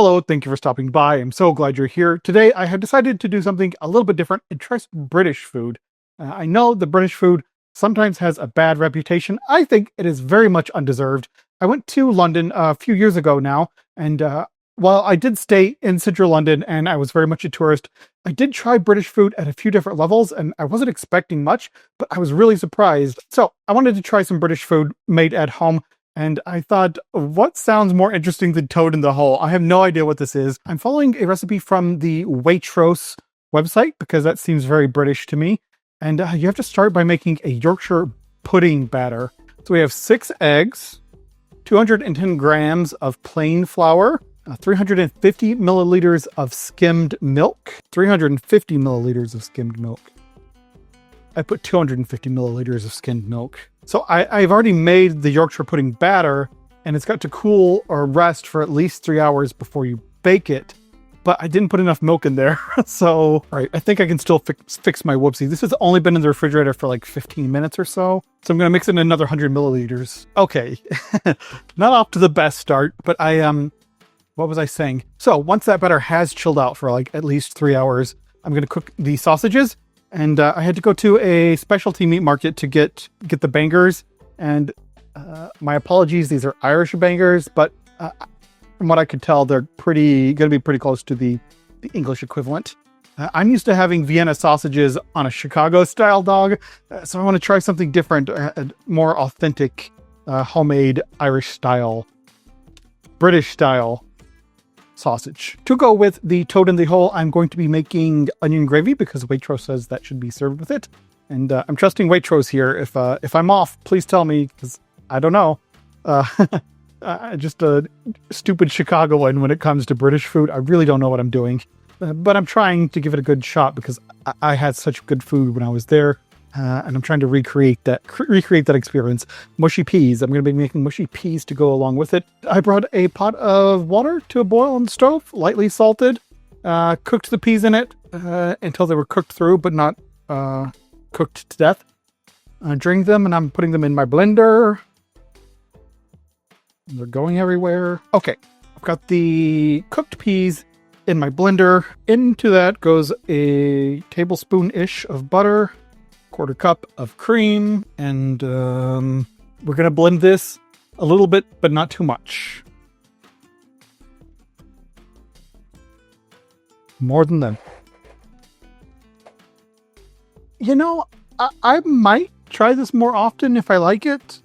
Hello, thank you for stopping by. I'm so glad you're here. Today, I have decided to do something a little bit different and try some British food. I know the British food sometimes has a bad reputation. I think it is very much undeserved. I went to London a few years ago now, and while I did stay in central London and I was very much a tourist, I did try British food at a few different levels, and I wasn't expecting much, but I was really surprised. So I wanted to try some British food made at home. And I thought, what sounds more interesting than toad in the hole? I have no idea what this is. I'm following a recipe from the Waitrose website because that seems very British to me. And you have to start by making a Yorkshire pudding batter. So we have 6 eggs, 210 grams of plain flour, 350 milliliters of skimmed milk, 350 milliliters of skimmed milk. I put 250 milliliters of skimmed milk. So I've already made the Yorkshire pudding batter, and it's got to cool or rest for at least 3 hours before you bake it. But I didn't put enough milk in there. So, all right, I think I can still fix my Whoopsie. This has only been in the refrigerator for like 15 minutes or so. So I'm going to mix in another 100 milliliters. Okay, not off to the best start, but what was I saying? So once that batter has chilled out for like at least 3 hours, I'm going to cook the sausages. And I had to go to a specialty meat market to get the bangers. And my apologies, these are Irish bangers, but from what I could tell, they're going to be pretty close to the English equivalent. I'm used to having Vienna sausages on a Chicago-style dog, so I want to try something different, more authentic, homemade Irish-style, British-style sausage. To go with the toad in the hole, I'm going to be making onion gravy because Waitrose says that should be served with it. And I'm trusting Waitrose here. If I'm off, please tell me, because I don't know. Just a stupid Chicagoan when it comes to British food. I really don't know what I'm doing. But I'm trying to give it a good shot because I had such good food when I was there. And I'm trying to recreate that experience. Mushy peas. I'm going to be making mushy peas to go along with it. I brought a pot of water to a boil on the stove, lightly salted. Cooked the peas in it until they were cooked through, but not cooked to death. Drained them, and I'm putting them in my blender. They're going everywhere. Okay, I've got the cooked peas in my blender. Into that goes a tablespoon-ish of butter, 1/4 cup of cream, and we're going to blend this a little bit, but not too much. More than that. You know, I might try this more often if I like it.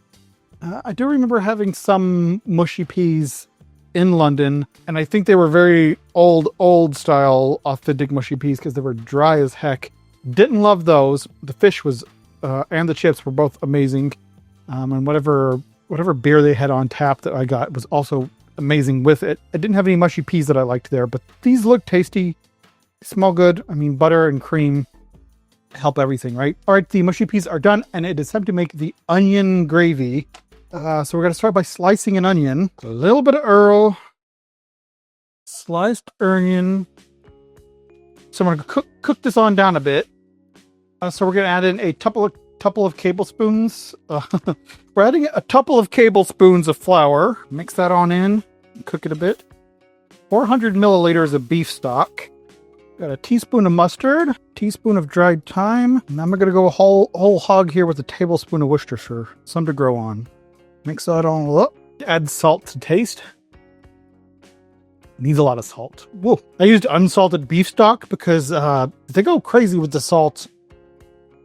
I do remember having some mushy peas in London, and I think they were very old style, authentic mushy peas because they were dry as heck. Didn't love those. The fish was, and the chips were both amazing. And whatever beer they had on tap that I got was also amazing with it. I didn't have any mushy peas that I liked there, but these look tasty. They smell good. I mean, butter and cream help everything, right? All right, the mushy peas are done, and it is time to make the onion gravy. So we're going to start by slicing an onion. A little bit of Earl. Sliced onion. So I'm going to cook this on down a bit. So we're going to add in a couple of tablespoons. We're adding a couple of tablespoons of flour. Mix that on in. Cook it a bit. 400 milliliters of beef stock. Got a teaspoon of mustard. Teaspoon of dried thyme. And I'm going to go whole hog here with a tablespoon of Worcestershire. Some to grow on. Mix that all up. Add salt to taste. Needs a lot of salt. Whoa. I used unsalted beef stock because they go crazy with the salt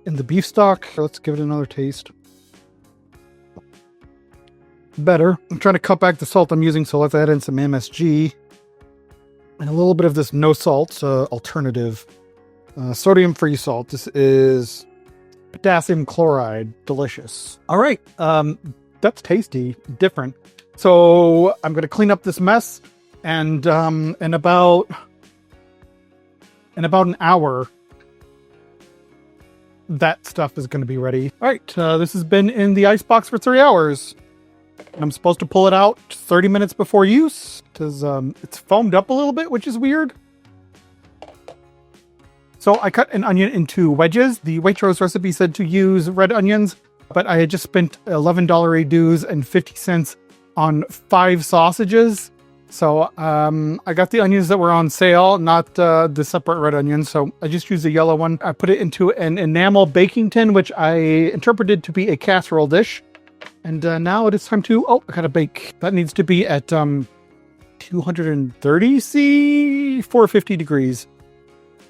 in the beef stock. Let's give it another taste. Better. I'm trying to cut back the salt I'm using, so let's add in some MSG. And a little bit of this no salt alternative. Sodium-free salt. This is potassium chloride. Delicious. All right. That's tasty. Different. So I'm going to clean up this mess. And in about an hour, that stuff is going to be ready. All right, this has been in the icebox for 3 hours. I'm supposed to pull it out 30 minutes before use because it's foamed up a little bit, which is weird. So I cut an onion into wedges. The Waitrose recipe said to use red onions, but I had just spent $11 dues and 50 cents on 5 sausages. So I got the onions that were on sale, not the separate red onions. So I just used the yellow one. I put it into an enamel baking tin, which I interpreted to be a casserole dish. And now it is time to, I gotta bake. That needs to be at 230 C, 450 degrees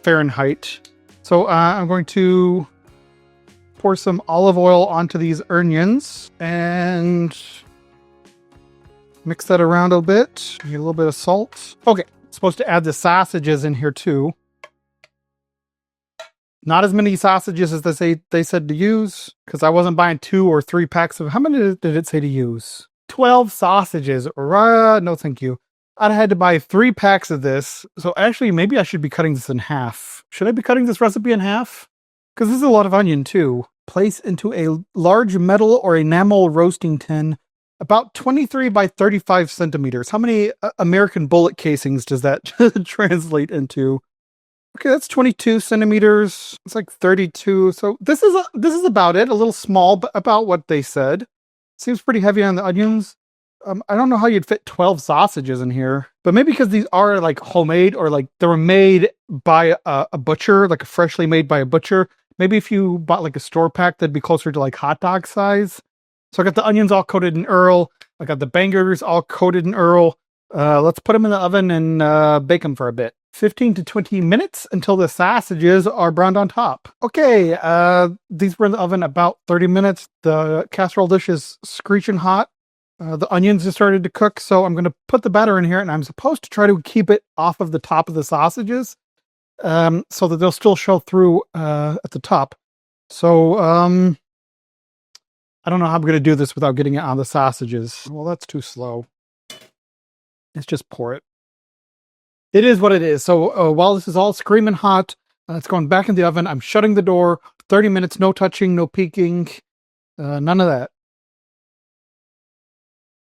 Fahrenheit. So I'm going to pour some olive oil onto these onions and mix that around a bit. Get a little bit of salt. Okay, supposed to add the sausages in here too. Not as many sausages as they said to use, because I wasn't buying 2 or 3 packs of. How many did it say to use? 12 sausages. No, thank you. I'd had to buy 3 packs of this. So actually, maybe I should be cutting this in half. Should I be cutting this recipe in half? Because this is a lot of onion too. Place into a large metal or enamel roasting tin, about 23 by 35 centimeters. How many American bullet casings does that translate into? Okay, that's 22 centimeters. It's like 32. So this is about it. A little small, but about what they said. Seems pretty heavy on the onions. I don't know how you'd fit 12 sausages in here, but maybe because these are like homemade, or like they were made by a butcher, like freshly made by a butcher. Maybe if you bought like a store pack, that'd be closer to like hot dog size. So I got the onions all coated in Earl. I got the bangers all coated in Earl. Let's put them in the oven and bake them for a bit. 15 to 20 minutes until the sausages are browned on top. Okay, these were in the oven about 30 minutes. The casserole dish is screeching hot. The onions have started to cook, so I'm going to put the batter in here, and I'm supposed to try to keep it off of the top of the sausages so that they'll still show through at the top. So, I don't know how I'm going to do this without getting it on the sausages. Well, that's too slow. Let's just pour it. It is what it is. So while this is all screaming hot, it's going back in the oven. I'm shutting the door. 30 minutes, no touching, no peeking, none of that.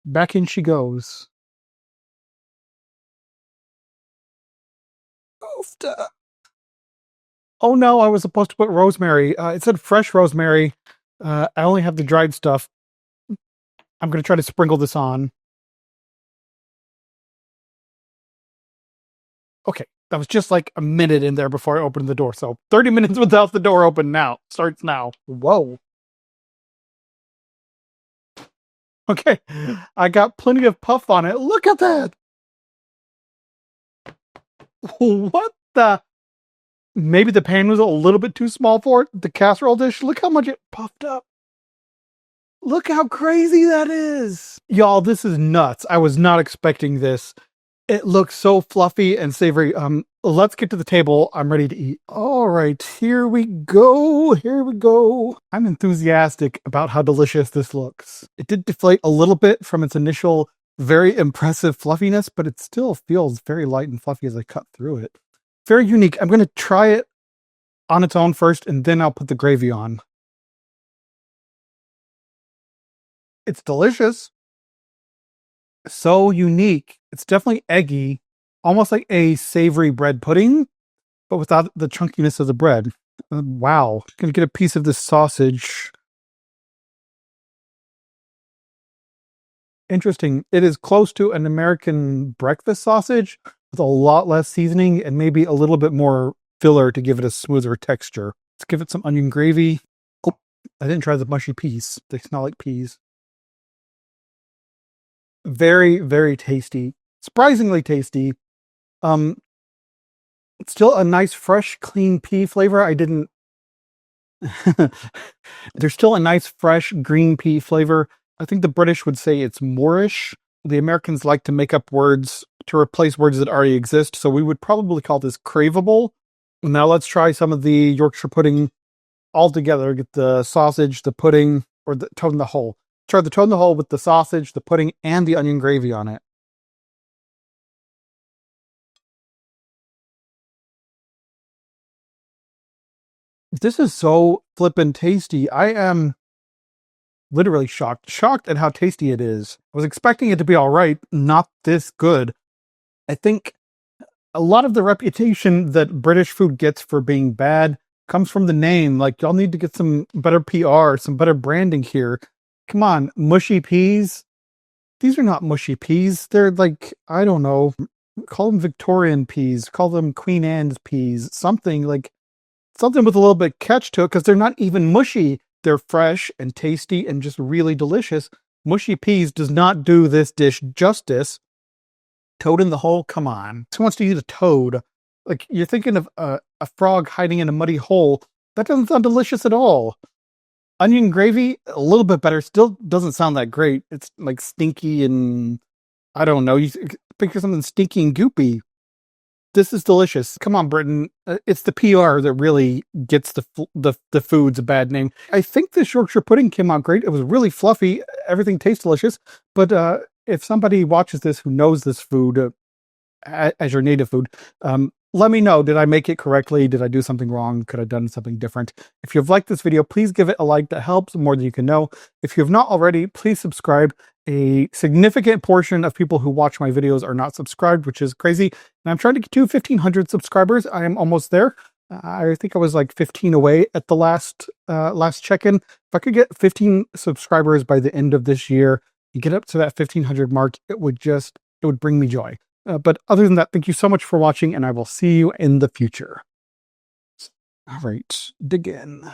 Back in she goes. Oh no, I was supposed to put rosemary. It said fresh rosemary. I only have the dried stuff. I'm going to try to sprinkle this on. Okay, that was just like a minute in there before I opened the door. So 30 minutes without the door open now. Starts now. Whoa. Okay, I got plenty of puff on it. Look at that. What the? Maybe the pan was a little bit too small for it. The casserole dish. Look how much it puffed up. Look how crazy that is. Y'all, this is nuts. I was not expecting this. It looks so fluffy and savory. Let's get to the table. I'm ready to eat. All right, here we go. Here we go. I'm enthusiastic about how delicious this looks. It did deflate a little bit from its initial very impressive fluffiness, but it still feels very light and fluffy as I cut through it. Very unique. I'm going to try it on its own first, and then I'll put the gravy on. It's delicious. So unique. It's definitely eggy, almost like a savory bread pudding, but without the chunkiness of the bread. Wow. Gonna get a piece of this sausage. Interesting. It is close to an American breakfast sausage with a lot less seasoning and maybe a little bit more filler to give it a smoother texture. Let's give it some onion gravy. Oh, I didn't try the mushy peas. They smell like peas. Very, very tasty. Surprisingly tasty. It's still a nice, fresh, clean pea flavor. There's still a nice, fresh green pea flavor. I think the British would say it's Moreish. The Americans like to make up words to replace words that already exist, so we would probably call this craveable. Now let's try some of the Yorkshire pudding all together. Get the sausage, the pudding, or the toad in the hole. Try the toad in the hole with the sausage, the pudding, and the onion gravy on it. This is so flippin' tasty. I am literally shocked at how tasty it is. I was expecting it to be all right, not this good. I think a lot of the reputation that British food gets for being bad comes from the name. Like, y'all need to get some better PR, some better branding here. Come on, Mushy Peas. These are not mushy peas. They're like, I don't know, call them Victorian peas, call them Queen Anne's peas, something with a little bit catch to it, because they're not even mushy. They're fresh and tasty and just really delicious. Mushy peas does not do this dish justice. Toad in the hole? Come on. Who wants to eat a toad? Like, you're thinking of a frog hiding in a muddy hole. That doesn't sound delicious at all. Onion gravy, a little bit better. Still doesn't sound that great. It's like stinky and I don't know. You picture something stinky and goopy. This is delicious. Come on, Britain. It's the PR that really gets the foods a bad name. I think this Yorkshire pudding came out great. It was really fluffy. Everything tastes delicious. But if somebody watches this who knows this food as your native food, let me know. Did I make it correctly? Did I do something wrong? Could I have done something different? If you've liked this video, please give it a like. That helps more than you can know. If you have not already, please subscribe. A significant portion of people who watch my videos are not subscribed, which is crazy. And I'm trying to get to 1,500 subscribers. I am almost there. I think I was like 15 away at the last check-in. If I could get 15 subscribers by the end of this year and get up to that 1,500 mark, it would bring me joy. But other than that, thank you so much for watching, and I will see you in the future. All right, dig in.